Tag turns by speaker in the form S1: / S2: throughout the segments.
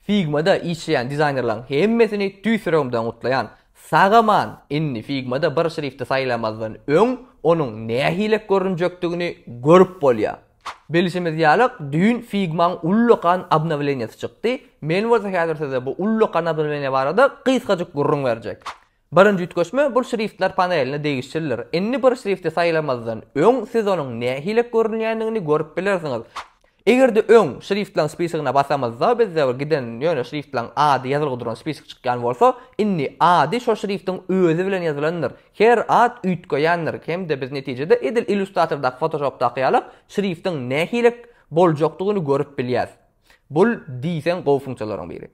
S1: Figma'da işleyen dizaynerların hemmesini tüysürömden utlayan sağaman inni Figma'da bir şrifti saylamazdan öň onun nähilek görünjekdigini görüp bolýar. Bilişimiz ýalyk düýün Figma'ň ullukan obnovleniýasy çykdy. Men bolsa häzir size bu ullukan obnovleniýa barada gysgaçyk gurrun berjek. Birinji ütköşme bu şriftler paneline değiştirilir. Inni bir şrifti saylamazdan öň siz onuň nähilek görünýändigini görüp bilersiňiz. Eger de öň şriftlaryň spisigine basamazsa bizde giden ýöne şriftlaryň ady ýazylgy duran spisik çykýan bolsa, inni ady şo şriftiň özü bilen ýazylandyr. Her ad ütköýändir. Hemde biz netijede edil illustratorda Photoshopda ýalyk şriftiň nähilek boljakdygyny görüp bilýäs. Bul diýsen gow funksiyalaryň biri.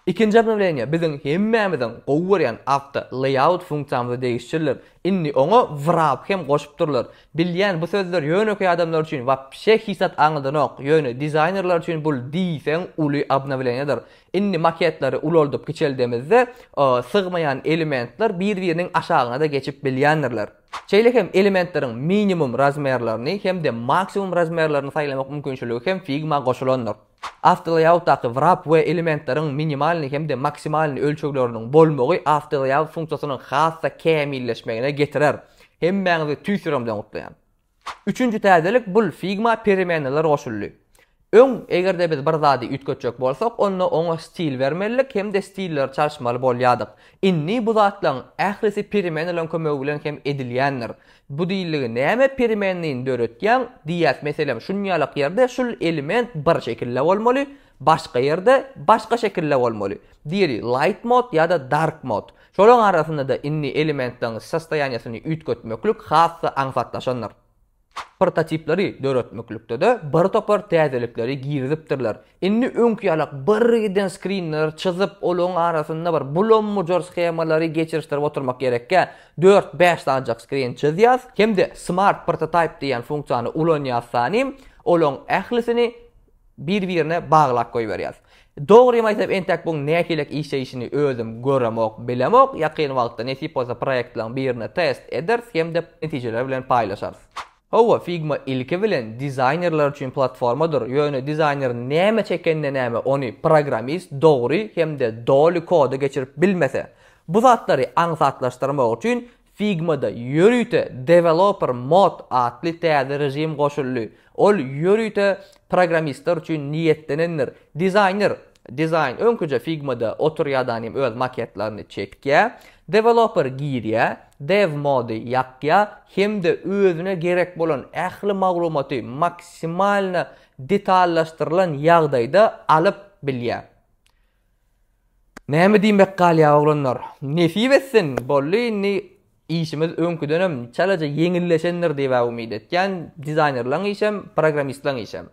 S1: İkinci obnovleniýa bizim hemmemizin gowy görýän avto layout funksiyamyzy değiştirilir. Inni oňa wrap hem goşup durlar. Bilýän bu sözler ýöneköy adamlar üçin wapşe hisat aňydanok, ýöne dizaynerler üçin bul diýsen uly obnovleniýadyr. Inni maketlary uloldup geçeldemizde sygmayan elementler bir-biriniň aşagyna da geçip bilýändirler. Şeýle hem elementleriň minimum razmerlerini hem de maksimum razmerlerini saýlamak mümkinçiligi hem Figma goşulandyr. After layout'daki wrap we elementleriň minimalini hem de maksimalini ölçekleriniň bolmagy after layout funksiyasının hassa kämilleşmegine getirer. Hemmäňizi tüýsüremden utlaýan. Üçüncü täzelik bul Figma permeneler goşully. Öň egerde biz bir zady ütkötjek bolsak, oňa stil bermelik hem de stiller çalışmaly bolýadyk. Inni bu zatlaryň ählisi permeneleň kömegi bilen hem edilýändir. Bu diýiligi näme permeneliň döretýän diýäs meselem şunýalyk ýerde şul element bir şekilde bolmaly, başga ýerde başga şekilde bolmaly. Diýeri light mode ýa-da dark mode. Şolaryň arasynda da inni elementleriň sastaýanýasyny ütkötmeklik hassa aňsatlaşanlar. Prototipleri döretmeklikde de bir topar täzelikleri girizipdirler. Inni öňküýalyk birden screenler çyzyp olaryň arasynda bir bulanmujor schemalary geçirişdirip oturmak gerekke 4-5 tanjak screen çizýäs. Hem de smart prototype diýen funksiýany ulanýarsany olaryň ählisini bir-birine baglap goýberýär. Dogry maýsap entek bu nähilek işleýişini özüm göremok, bilemok, ýakyn wagtda nesip bolsa proýektlaryň birini test ederiz hem de netijeler bilen paýlaşarys. Hawa Figma ilki bilen dizaynerler üçin platformadyr. Ýöne dizayner näme çekende näme onu programist dogry hem de doly kodu geçirip bilmese, bu zatlary aňsatlaşdyrmak üçin Figma'da ýörüýte developer mode atly täze rejim goşully. Ol ýörüýte programistler üçin niýetlenendir. Design öňküje Figma'da oturýardanym öz maketlerini çekýär, developer girýär, dev mode ýakýar, hem de özüne gerek bolan ähli maglumaty maksimalny detallaşdyrylan ýagdaýda alyp bilýär. Näme diýmek galýar oglanlar? Nesip etsin, bolly işimiz öňküdenem çalaja yeňilleşendir diýip umyt etýän dizaynerlaryň işem, programistlaryň işem.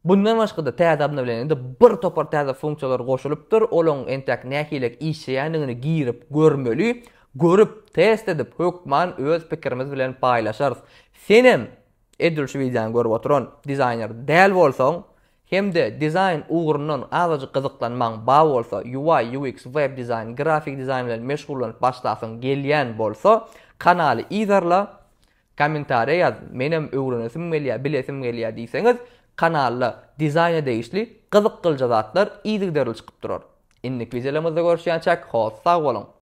S1: Bundan başga da täze obnovleniýende bir topar täze funksiýalar goşulypdyr. Olaryň entek nähilek işleýändigini girip görmeli, görüp test edip hökman öz pikirimiz bilen paýlaşarys. Senem edil şu videoňy görüp oturan dizayner däl bolsaň, hem de dizayn ugurundan azyjy gyzyklanmaň ba bolsa, UI, UX, web design, grafik dizayn bilen meşgullanyp başlasyň gelýän bolsa, kanaly izarla, kommentariýa ýaz. Menem öwrenesim gelýär, bilesim gelýär diýseňiz, kanalda dizayna değişli gyzyk kılja zatlar iýdigderli çykyp durar. Innik videolarymyzda görüşýänçek, hoş sag bolun.